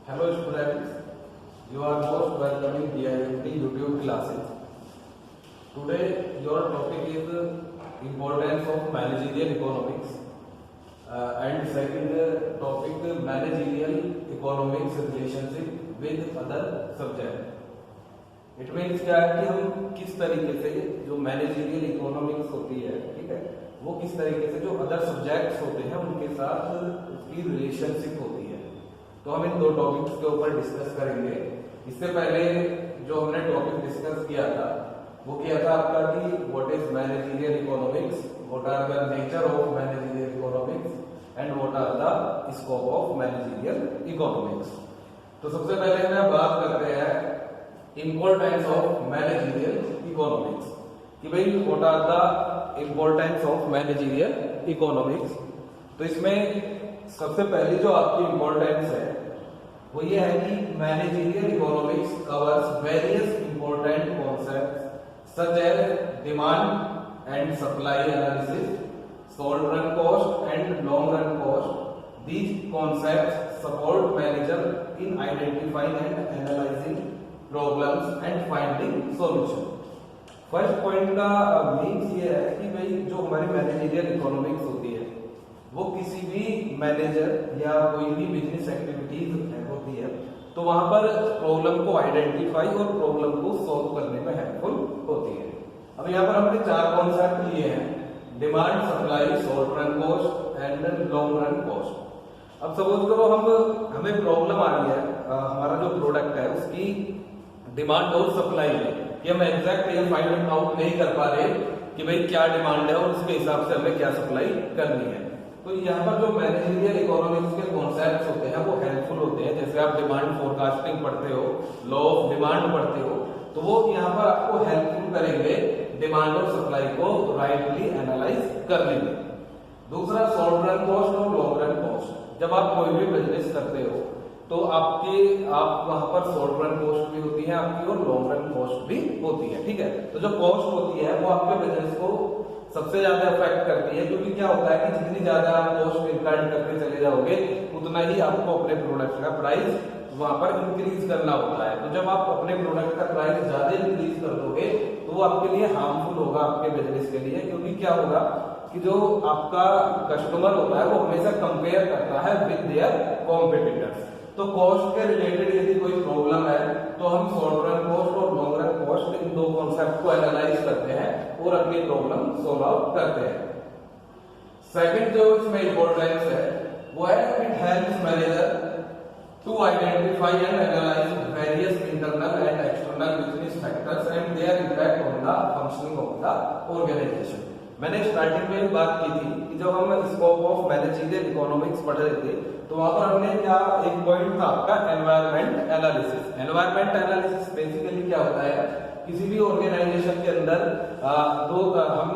Hello students, you are most welcome in DIMT YouTube classes. Today your topic is importance of managerial economics and second topic managerial economics relationship with other subject. It means क्या है कि हम किस तरीके से जो managerial economics होती है, ठीक है, वो किस तरीके से जो अदर सब्जेक्ट्स होते हैं उनके साथ उसकी रिलेशनशिप होती है। तो हम इन दो टॉपिक्स के ऊपर डिस्कस करेंगे। इससे पहले जो हमने टॉपिक डिस्कस किया था वो किया था आपका कि what is managerial economics, what are the nature of managerial economics and what are the scope of managerial economics. तो सबसे पहले हम बात करते हैं इम्पोर्टेंस ऑफ मैनेजरियल इकोनॉमिक्स कि भाई what are the importance of managerial economics. तो इसमें सबसे पहली जो आपकी इम्पोर्टेंस है वो ये है कि managerial economics covers various important concepts such as demand and supply analysis, short run cost and long run cost. These concepts support manager in identifying and analysing problems and finding solution. First point का means ये है कि भाई जो हमारी managerial economics होती है वो किसी भी मैनेजर या कोई भी बिजनेस एक्टिविटीज होती है तो वहां पर प्रॉब्लम को आइडेंटिफाई और प्रॉब्लम को सॉल्व करने में हेल्पफुल होती है। अब यहाँ पर हमने चार कॉन्सेप्ट लिए हैं, demand, supply, short run cost and long run cost. अब सपोज करो हमें प्रॉब्लम आ रही है, हमारा जो प्रोडक्ट है उसकी डिमांड और सप्लाई में कि हम एग्जैक्ट ये फाइंड आउट नहीं कर पा रहे कि भाई क्या डिमांड है और उसके हिसाब से हमें क्या सप्लाई करनी है। तो यहाँ पर जो मैनेजरियल इकोनॉमिक्स के कॉन्सेप्ट्स होते हैं वो हेल्पफुल होते हैं। जैसे आप डिमांड फोरकास्टिंग पढ़ते हो, लॉ ऑफ डिमांड पढ़ते हो, तो वो यहाँ पर आपको हेल्पफुल करेंगे डिमांड और सप्लाई को राइटली एनालाइज करने में। दूसरा शॉर्ट रन कॉस्ट और लॉन्ग रन कॉस्ट। जब आप कोई भी बिजनेस करते हो तो आप वहां पर शॉर्ट रन कॉस्ट भी होती है आपकी और लॉन्ग रन कॉस्ट भी होती है, ठीक है। तो जो कॉस्ट होती है वो आपके बिजनेस को सबसे ज्यादा अफेक्ट करती है, क्योंकि क्या होता है कि जितनी ज्यादा आप कॉस्ट इनकर्ड करते चले जाओगे उतना ही आपको अपने प्रोडक्ट का प्राइस वहां पर इंक्रीज करना होता है। तो जब आप अपने प्रोडक्ट का प्राइस ज्यादा इंक्रीज कर दोगे तो वो आपके लिए हार्मफुल होगा आपके बिजनेस के लिए, क्योंकि क्या होगा कि जो आपका कस्टमर होता है वो हमेशा कंपेयर करता है विद देयर कॉम्पिटिटर्स। तो कॉस्ट के रिलेटेड यदि कोई प्रॉब्लम है तो हम शॉर्ट रन कॉस्ट और लॉन्ग रन कॉस्ट इन दो कॉन्सेप्ट को एनालाइज करते हैं और अपनी प्रॉब्लम सोल्व आउट करते हैं। सेकंड जो इसमें इंपॉर्टेंस है वो है it helps manager to identify and analyse various internal and external business factors and their impact on the functioning of the organisation. मैंने स्टार्टिंग में बात की थी कि जब हम स्कोप ऑफ मैनेजरियल इकोनॉमिक्स पढ़ रहे थे तो वहां पर हमने क्या एक पॉइंट था आपका environment analysis. Environment analysis basically क्या होता है, किसी भी ऑर्गेनाइजेशन के अंदर हम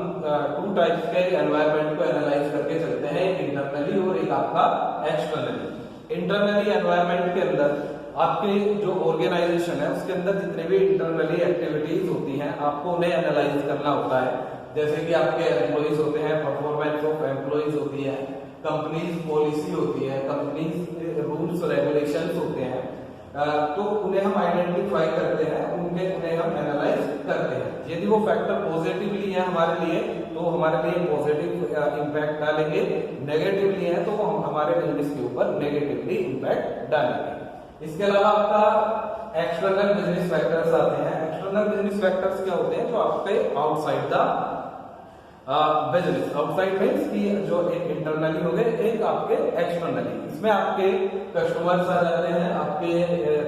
टू टाइप्स के एनवायरनमेंट को एनालाइज करके चलते हैं, एक इंटरनली और एक आपका एक्सटर्नली। इंटरनली एनवायरनमेंट के अंदर आपके जो ऑर्गेनाइजेशन है उसके अंदर जितने भी इंटरनली एक्टिविटीज होती हैं आपको उन्हें एनालाइज करना होता है। जैसे कि आपके एम्प्लॉइज होते हैं, परफॉर्मेंस ऑफ एम्प्लॉइज होती है, कंपनीज पॉलिसी होती है, कंपनीज रूल्स रेगुलेशंस होते हैं, तो उन्हें हम आइडेंटिफाई करते हैं, उन्हें हम एनालाइज करते हैं। यदि वो फैक्टर पॉजिटिवली है हमारे लिए तो हमारे लिए पॉजिटिव इंपैक्ट डालेंगे, नेगेटिवली है तो हम हमारे बिजनेस के ऊपर नेगेटिवली इंपैक्ट डालेंगे। इसके अलावा आपका एक्सटर्नल बिजनेस फैक्टर्स आते हैं। एक्सटर्नल बिजनेस फैक्टर्स क्या होते हैं, जो आपके outside the business, outside means कि जो एक इंटरनली हो गए, एक आपके एक्सटर्नली। इसमें आपके कस्टमर्स आ जाते हैं, आपके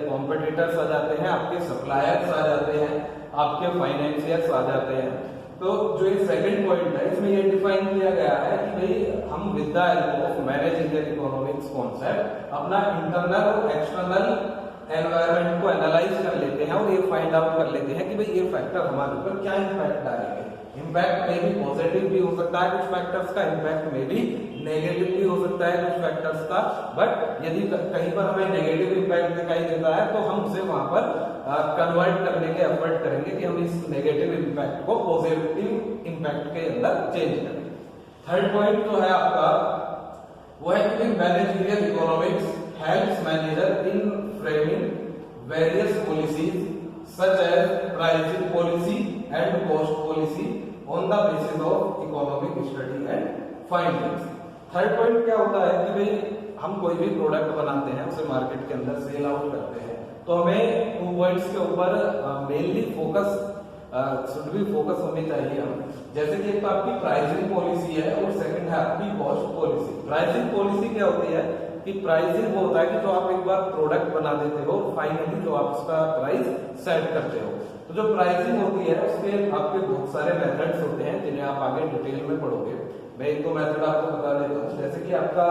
कॉम्पिटिटर्स आ जाते हैं, आपके सप्लायर्स आ जाते हैं, आपके फाइनेंशियर्स आ जाते हैं। तो जो ये सेकंड पॉइंट है इसमें ये डिफाइन किया गया है कि भाई हम with the help of managerial economics concept अपना इंटरनल और एक्सटर्नल एनवायरनमेंट को एनालाइज कर लेते हैं और ये फाइंड आउट कर लेते हैं कि भाई ये फैक्टर हमारे ऊपर क्या इंपैक्ट डालेंगे। इंपैक्ट में भी पॉजिटिव भी हो सकता है कुछ फैक्टर्स का, इंपैक्ट में भी नेगेटिव भी हो सकता है कुछ फैक्टर्स का। बट यदि कहीं पर हमें नेगेटिव इंपैक्ट दिखाई देता है तो हम उसे वहां पर कन्वर्ट करने के एफर्ट करेंगे कि हम इस नेगेटिव इंपैक्ट को पॉजिटिव इंपैक्ट के अंदर चेंज करें। थर्ड पॉइंट जो है आपका वो है कि managerial economics helps manager in various policies such as pricing policy and cost policy on the basis of economic study and findings. Third point क्या होता है कि भाई हम कोई भी प्रोडक्ट बनाते हैं, उसे मार्केट के अंदर सेल आउट करते हैं, तो हमें 2 पॉइंट्स के ऊपर मेनली शुड बी फोकस होनी चाहिए हम। जैसे कि एक तो आपकी प्राइसिंग पॉलिसी है और सेकंड है आपकी कॉस्ट पॉलिसी। प्राइसिंग पॉलिसी क्या होती है कि प्राइसिंग वो होता है कि जो आप एक बार प्रोडक्ट बना देते हो, फाइनली जो आप उसका प्राइस सेट करते हो। तो जो प्राइसिंग होती है उसके आपके बहुत सारे मेथड्स होते हैं जिन्हें आप आगे डिटेल में पढ़ोगे। मैं एक दो मेथड आपको बता देता हूँ। जैसे कि आपका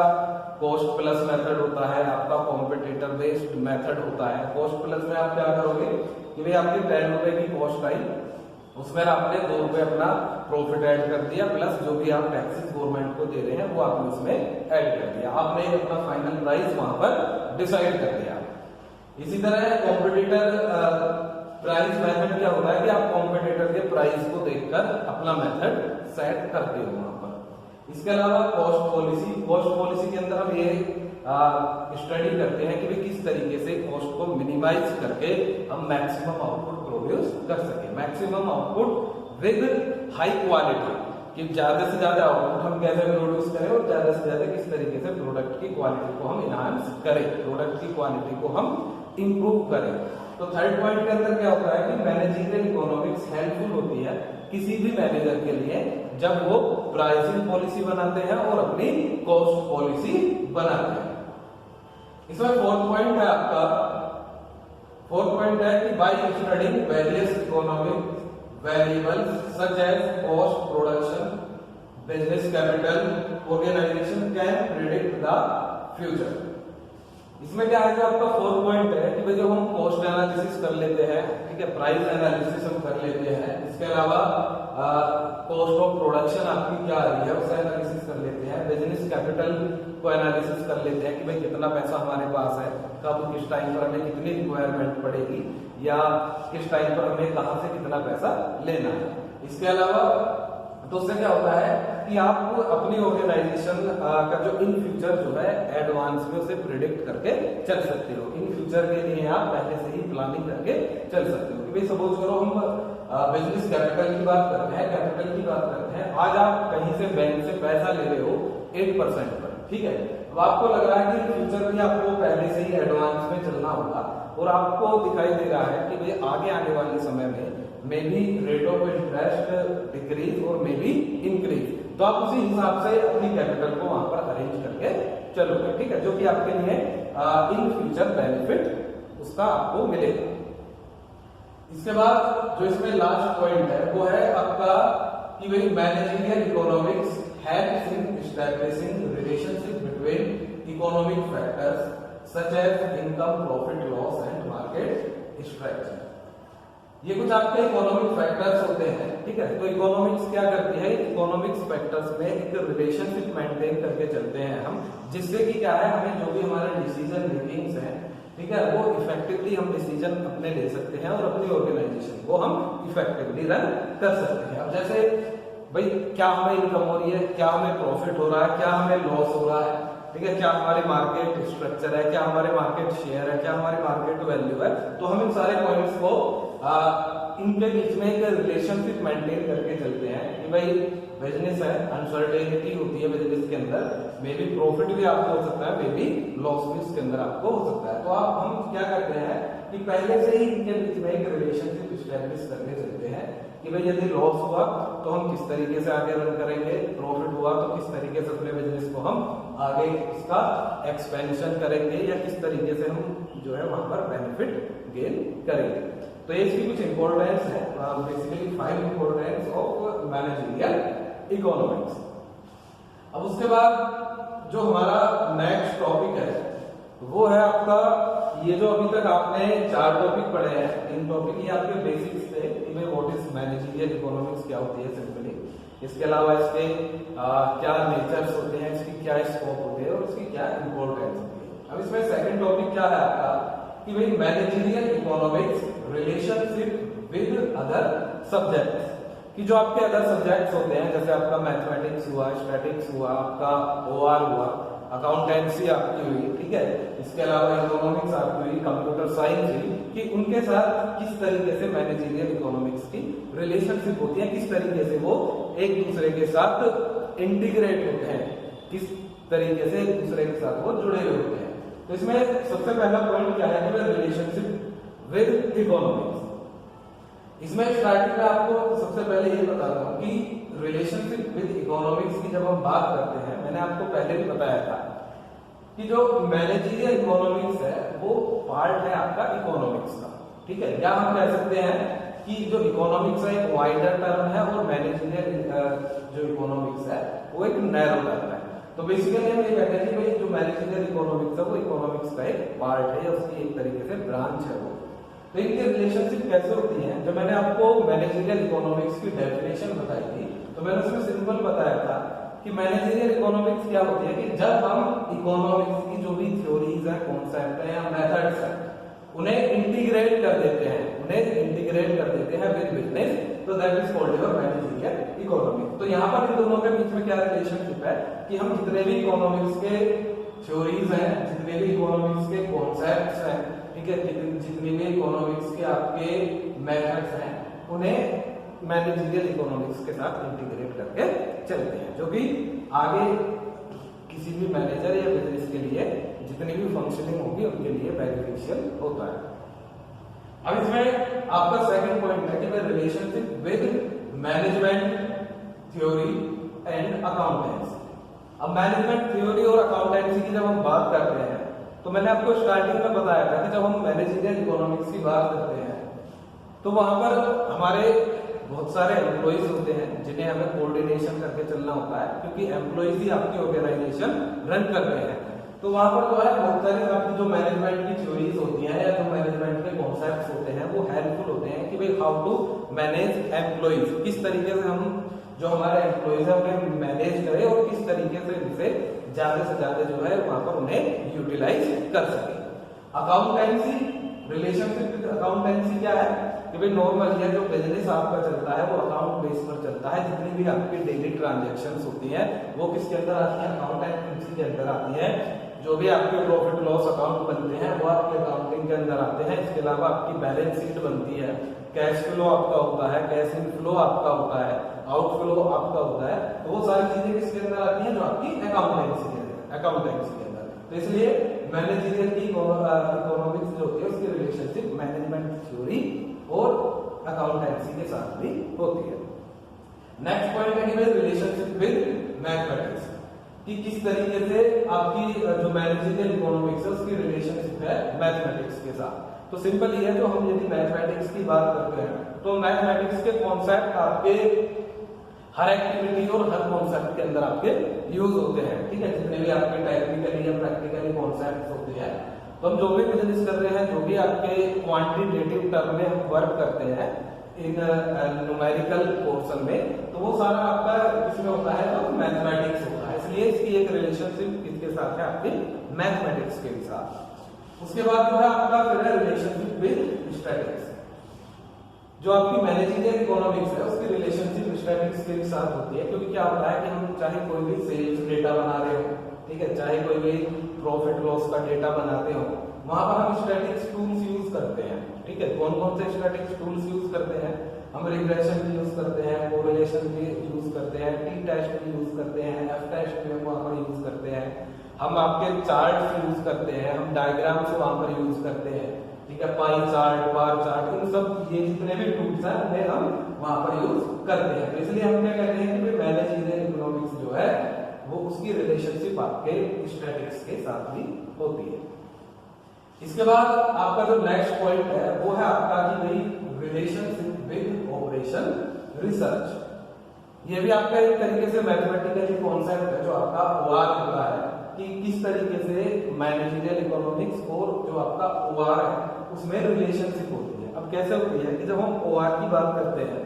कॉस्ट प्लस मेथड होता है, आपका कॉम्पिटिटर बेस्ड मेथड होता है। कॉस्ट प्लस में आप क्या करोगे कि भाई आपकी 10 रुपए की कॉस्ट आई, उसमें आपने 2 रुपए अपना प्रॉफिट ऐड कर दिया, प्लस जो भी आप टैक्सेस गवर्नमेंट को दे रहे हैं वो आपने उसमें ऐड कर दिया। आपने अपना फाइनल प्राइस वहां पर डिसाइड कर दिया। इसी तरह कॉम्पिटिटर प्राइस मेथड क्या होता है कि आप कॉम्पिटिटर के प्राइस को देखकर अपना मेथड सेट करते हो वहां पर। इसके अलावा कॉस्ट पॉलिसी के अंदर हम ये स्टडी करते हैं कि भाई किस तरीके से कॉस्ट को मिनिमाइज करके हम मैक्सिमम आउटपुट प्रोड्यूस कर सके। Maximum output with high quality, कि ज्यादा से ज्यादा आउटपुट हम कैसे प्रोड्यूस करें और ज्यादा से ज्यादा किस तरीके से प्रोडक्ट की क्वालिटी को हम इनहांस करें, प्रोडक्ट की क्वालिटी को हम इंप्रूव करें। तो थर्ड पॉइंट के अंदर क्या होता है कि मैनेजरियल इकोनॉमिक्स हेल्पफुल होती है किसी भी मैनेजर के लिए जब वो प्राइसिंग पॉलिसी बनाते हैं और अपनी कॉस्ट पॉलिसी बनाते हैं। इसमें फोर्थ पॉइंट है आपका, फोर्थ पॉइंट है कि by studying various economic variables such as cost, production, business capital, organisation can predict the future. इसमें क्या है, जो आपका फोर्थ पॉइंट है कि भाई जब हम कॉस्ट एनालिसिस कर लेते हैं, ठीक है, प्राइस एनालिसिस हम कर लेते हैं, इसके अलावा कॉस्ट ऑफ प्रोडक्शन आपकी क्या आ रही है उसे एनालिसिस कर लेते हैं, बिजनेस कैपिटल को एनालिसिस कर लेते हैं कि भाई कितना पैसा हमारे पास है, कब किस टाइम पर हमें कितनी रिक्वायरमेंट पड़ेगी या किस टाइम पर हमें कहां से कितना पैसा लेना है। इसके अलावा तो उससे क्या होता है कि आप अपनी ऑर्गेनाइजेशन का जो इन फ्यूचर जो है एडवांस में उसे प्रिडिक्ट करके चल सकते हो। इन फ्यूचर के लिए आप पहले से ही प्लानिंग करके चल सकते हो कि भाई सपोज करो हम बिजनेस कैपिटल की बात करते हैं, कैपिटल की बात करते हैं। आज आप कहीं से बैंक से पैसा ले रहे हो 8% पर, ठीक है। अब आपको लग रहा है कि फ्यूचर में आपको पहले से ही एडवांस में चलना होगा और आपको दिखाई दे रहा है कि भाई आगे आने वाले समय में may be rate of interest decrease और मे बी इंक्रीज, तो आप उसी हिसाब से अपनी कैपिटल को वहां पर अरेंज करके चलोगे, ठीक है, जो कि आपके लिए इन फ्यूचर बेनिफिट उसका आपको मिलेगा। इसके बाद जो इसमें लास्ट पॉइंट है वो है आपका कि भाई managerial economics helps in establishing relationship between economic factors such as income, profit, loss and market structure. ये कुछ आपके इकोनॉमिक फैक्टर्स होते हैं, ठीक है। तो इकोनॉमिक्स क्या करती है, इकोनॉमिक्स फैक्टर्स में एक रिलेशनशिप मेंटेन करके चलते हैं हम, जिससे कि क्या है हमें जो भी हमारे डिसीजन मेकिंग्स हैं, ठीक है, वो इफेक्टिवली हम डिसीजन अपने ले सकते हैं और अपनी ऑर्गेनाइजेशन को हम इफेक्टिवली रन कर सकते हैं। अब जैसे भाई क्या हमें इनकम हो रही है, क्या हमें प्रॉफिट हो रहा है, क्या हमें लॉस हो रहा है, ठीक है, क्या हमारी मार्केट स्ट्रक्चर है, क्या हमारे मार्केट शेयर है, क्या हमारी मार्केट वैल्यू है, तो हम इन सारे पॉइंट्स को इनके बीच में एक रिलेशनशिप मेंटेन करके चलते हैं कि भाई बिजनेस है, अनसर्टेनिटी होती है बिजनेस के अंदर, मे बी प्रॉफिट भी आपको हो सकता है, मे बी लॉस भी इसके अंदर आपको हो सकता है। तो आप हम क्या करते हैं कि पहले से ही इनके बीच में एक रिलेशनशिप स्टैब्लिश करके चलते हैं कि भाई यदि लॉस हुआ तो हम किस तरीके से आगे रन करेंगे, प्रॉफिट हुआ तो किस तरीके से अपने बिजनेस को हम आगे इसका एक्सपेंशन करेंगे या किस तरीके से हम जो है वहां पर बेनिफिट गेन करेंगे। तो ये इसकी कुछ इंपॉर्टेंस है, basically 5 importance of managerial economics. अब उसके बाद जो हमारा नेक्स्ट टॉपिक है वो है आपका, ये जो अभी तक आपने 4 टॉपिक पढ़े हैं, 3 टॉपिक ये आपके बेसिक्स थे कि भाई व्हाट इज मैनेजरियल इकोनॉमिक्स क्या होती है सिंपली, इसके अलावा इसके क्या नेचर्स होते हैं, इसकी क्या स्कोप होते हैं और इसकी क्या इंपॉर्टेंस होती है। अब इसमें सेकंड टॉपिक क्या है आपका कि भाई managerial economics relationship with other subjects, कि जो आपके अदर सब्जेक्ट्स होते हैं जैसे आपका मैथमेटिक्स हुआ, स्टैटिक्स हुआ, आपका ओआर हुआ, अकाउंटेंसी आपकी हुई, ठीक है, इसके अलावा इकोनॉमिक्स आपकी हुई, कंप्यूटर साइंस हुई, कि उनके साथ किस तरीके से मैनेजरियल इकोनॉमिक्स की रिलेशनशिप होती है, किस तरीके से वो एक दूसरे के साथ इंटीग्रेट होते हैं, किस तरीके से एक दूसरे के साथ वो जुड़े हुए होते हैं। तो इसमें सबसे पहला पॉइंट क्या है कि रिलेशनशिप विद इकोनॉमिक्स। इसमें स्टार्टिंग में आपको सबसे पहले ये बताता हूं कि रिलेशनशिप विद इकोनॉमिक्स की जब हम बात करते हैं, मैंने आपको पहले भी बताया था कि जो मैनेजरियल इकोनॉमिक्स है वो पार्ट है आपका इकोनॉमिक्स का, ठीक है, या हम कह सकते हैं कि जो इकोनॉमिक्स है एक वाइडर टर्म है और मैनेजरियल जो इकोनॉमिक्स है वो एक नैरो टर्म है। तो बेसिकली हम ये कहते हैं कि भाई जो मैनेजरियल इकोनॉमिक्स है वो इकोनॉमिक्स का एक पार्ट है या उसकी एक तरीके से ब्रांच है वो। तो इनकी रिलेशनशिप कैसे होती है? जब मैंने आपको मैनेजरियल इकोनॉमिक्स की डेफिनेशन बताई थी तो मैंने उसमें सिंपल बताया था कि मैनेजरियल इकोनॉमिक्स क्या होती है कि जब हम इकोनॉमिक्स की जो भी थ्योरीज है, कॉन्सेप्ट है या मेथड्स है उन्हें इंटीग्रेट कर देते हैं विद बिजनेस, तो that is called your managerial economics. तो यहाँ पर इन दोनों के बीच में क्या रिलेशनशिप है कि हम जितने भी इकोनॉमिक्स के थ्योरीज हैं, जितने भी इकोनॉमिक्स के कॉन्सेप्ट्स हैं, ठीक है, जितने भी इकोनॉमिक्स के आपके मेथड्स हैं उन्हें मैनेजरियल इकोनॉमिक्स के साथ इंटीग्रेट करके चलते हैं, जो कि आगे किसी भी मैनेजर या बिजनेस के लिए जितनी भी फंक्शनिंग होगी उनके लिए बेनिफिशियल होता है। अब इसमें आपका सेकंड पॉइंट है कि relationship with management theory and accountancy. अब मैनेजमेंट थ्योरी और अकाउंटेंसी की जब हम बात करते हैं तो मैंने आपको स्टार्टिंग में बताया था कि जब हम मैनेजरियल इकोनॉमिक्स की बात करते हैं तो वहां पर हमारे बहुत सारे एम्प्लॉइज होते हैं जिन्हें हमें कोऑर्डिनेशन करके चलना होता है, क्योंकि एम्प्लॉइज ही आपकी ऑर्गेनाइजेशन रन करते हैं। तो वहां पर जो है बहुत सारे आपकी जो मैनेजमेंट की थ्योरीज होती हैं या जो मैनेजमेंट के कॉन्सेप्ट्स होते हैं वो हेल्पफुल होते हैं कि भाई हाउ टू मैनेज एम्प्लॉइज, किस तरीके से हम जो हमारे एम्प्लॉइज है उन्हें मैनेज करें और किस तरीके से इनसे ज्यादा से ज्यादा जो है वहां पर उन्हें यूटिलाइज कर सके। अकाउंटेंसी, रिलेशनशिप विद अकाउंटेंसी क्या है कि भाई नॉर्मल ये जो बिजनेस आपका चलता है वो अकाउंट बेस पर चलता है, जितनी भी आपकी डेली ट्रांजैक्शंस होती हैं वो किसके अंदर आती है? अकाउंटेंसी के अंदर आती है। जो भी आपके प्रॉफिट लॉस अकाउंट बनते हैं वो आपके अकाउंटिंग के अंदर आते हैं। इसके अलावा आपकी बैलेंस शीट बनती है, कैश फ्लो आपका होता है, कैश इनफ्लो आपका होता है, आउटफ्लो आपका होता है, तो वो सारी चीजें किसके अंदर आती हैं? जो आपकी अकाउंटेंसी के अंदर। तो इसलिए मैनेजरियल की इकोनॉमिक्स जो होती है उसकी रिलेशनशिप मैनेजमेंट थ्योरी और अकाउंटेंसी के साथ भी होती है। नेक्स्ट पॉइंट है कि रिलेशनशिप विद मैथमेटिक्स, कि किस तरीके से आपकी जो मैनेजरियल इकोनॉमिक्स है उसकी रिलेशनशिप है मैथमेटिक्स के साथ। तो सिंपल ये है, जो हम यदि मैथमेटिक्स की बात करते हैं तो मैथमेटिक्स के कॉन्सेप्ट आपके हर एक्टिविटी और हर कॉन्सेप्ट के अंदर आपके यूज होते हैं, ठीक है, जितने भी आपके टेक्निकली या प्रैक्टिकली कॉन्सेप्ट होते हैं। तो हम जो भी बिजनेस कर रहे हैं, जो भी आपके क्वांटिटेटिव टर्म में हम वर्क करते हैं इन न्यूमेरिकल पोर्शन में, तो वो सारा आपका किसमें होता है? तो मैथमेटिक्स होता है। इसलिए इसकी एक रिलेशनशिप किसके साथ है? आपके मैथमेटिक्स के साथ। उसके बाद जो है आपका फिर है रिलेशनशिप विद स्टैटिस्टिक्स। जो आपकी मैनेजरियल इकोनॉमिक्स है उसकी रिलेशनशिप स्टैटिस्टिक्स के साथ होती है, क्योंकि क्या होता है कि हम चाहे कोई भी सेल्स डेटा बना रहे हो, ठीक है, चाहे कोई भी प्रॉफिट लॉस का डेटा बनाते हो, वहां पर हम स्टैटिस्टिक्स टूल्स यूज करते हैं, ठीक है। कौन कौन से स्टैटिस्टिक्स टूल्स यूज करते हैं? हम रिग्रेशन भी यूज करते हैं, कोरिलेशन भी यूज करते हैं, टी टेस्ट भी यूज करते हैं, एफ टेस्ट भी वहां पर यूज करते हैं, हम आपके चार्ट यूज करते हैं, हम डायग्राम्स वहां पर यूज करते हैं, ठीक है, पाई चार्ट, बार चार्ट, इन सब ये जितने भी टूल्स हैं उन्हें हम वहां पर यूज करते हैं। तो इसलिए हम क्या कहते हैं कि मैनेजरियल इकोनॉमिक्स जो है वो उसकी रिलेशनशिप आपके स्टैटिस्टिक्स के साथ भी होती है। इसके बाद आपका जो नेक्स्ट पॉइंट है वो है आपका कि भाई रिलेशनशिप विद ऑपरेशन रिसर्च। ये भी आपका एक तरीके से मैथमेटिकल कॉन्सेप्ट है जो आपका ओआर होता है कि किस तरीके से मैनेजरियल इकोनॉमिक्स और जो आपका ओआर है उसमें रिलेशनशिप होती है। अब कैसे होती है कि जब हम ओआर की बात करते हैं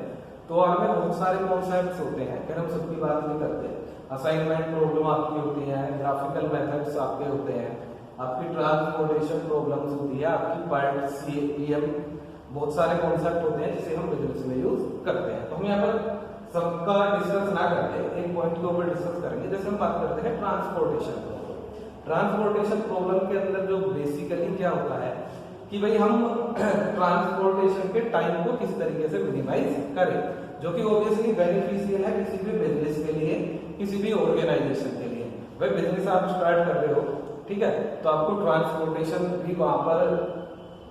तो ओआर में बहुत सारे कॉन्सेप्ट्स होते हैं, फिर हम सबकी बात नहीं करते। असाइनमेंट प्रॉब्लम आपकी होती है, ग्राफिकल मेथड्स आपके होते हैं, आपकी ट्रांसपोर्टेशन प्रॉब्लम्स होती है, आपकी पार्ट सीएम, बहुत सारे कॉन्सेप्ट होते हैं जिसे हम बिजनेस में यूज करते हैं। तो हम यहाँ पर सबका डिस्कस ना करके एक पॉइंट के ऊपर डिस्कस करेंगे। जैसे हम बात करते हैं ट्रांसपोर्टेशन, ट्रांसपोर्टेशन प्रॉब्लम के अंदर जो बेसिकली क्या होता है कि भाई हम ट्रांसपोर्टेशन के टाइम को किस तरीके से मिनिमाइज करें, जो कि ऑब्वियसली बेनिफिशियल है किसी भी बिजनेस के लिए, किसी भी ऑर्गेनाइजेशन के लिए। भाई बिजनेस आप स्टार्ट कर रहे हो, ठीक है, तो आपको ट्रांसपोर्टेशन भी वहां पर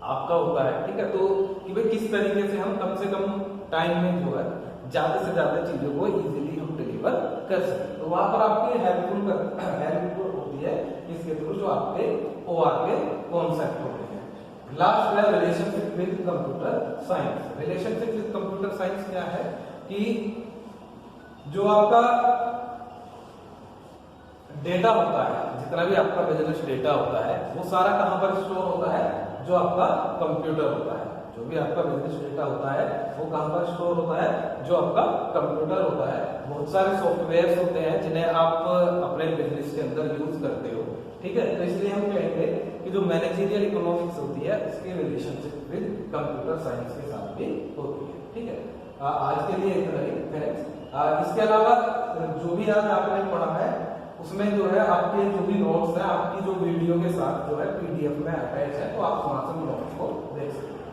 आपका होता है, ठीक है, तो कि भाई किस तरीके से हम कम से कम टाइम में जो है ज्यादा से ज्यादा चीजों को इजीली हम डिलीवर कर सकते, तो वहां पर आपकी हेल्पफुल होती है इसके थ्रू जो आपके OR के कॉन्सेप्ट होते हैं। लास्ट है relationship with computer science. Relationship with computer science क्या है कि जो आपका डेटा होता है, जितना भी आपका बिजनेस डेटा होता है, वो सारा कहां पर स्टोर होता है, जो आपका कंप्यूटर होता है। जो भी आपका बिजनेस डेटा होता है वो कहां पर स्टोर होता है, जो आपका कंप्यूटर होता है। बहुत सारे सॉफ्टवेयर होते हैं जिन्हें आप अपने बिजनेस के अंदर यूज करते हो, ठीक है, तो इसलिए हम कहेंगे कि जो मैनेजरियल इकोनॉमिक्स होती है उसकी रिलेशनशिप विद कंप्यूटर साइंस के साथ भी होती है, ठीक है। आज के लिए इतना ही, थैंक्स। इसके अलावा जो भी आज आपने पढ़ा है उसमें जो है आपके जो भी नोट्स है आपकी जो वीडियो के साथ जो है PDF में अटैच है, तो आप वहां से नोट्स को देख सकते हैं।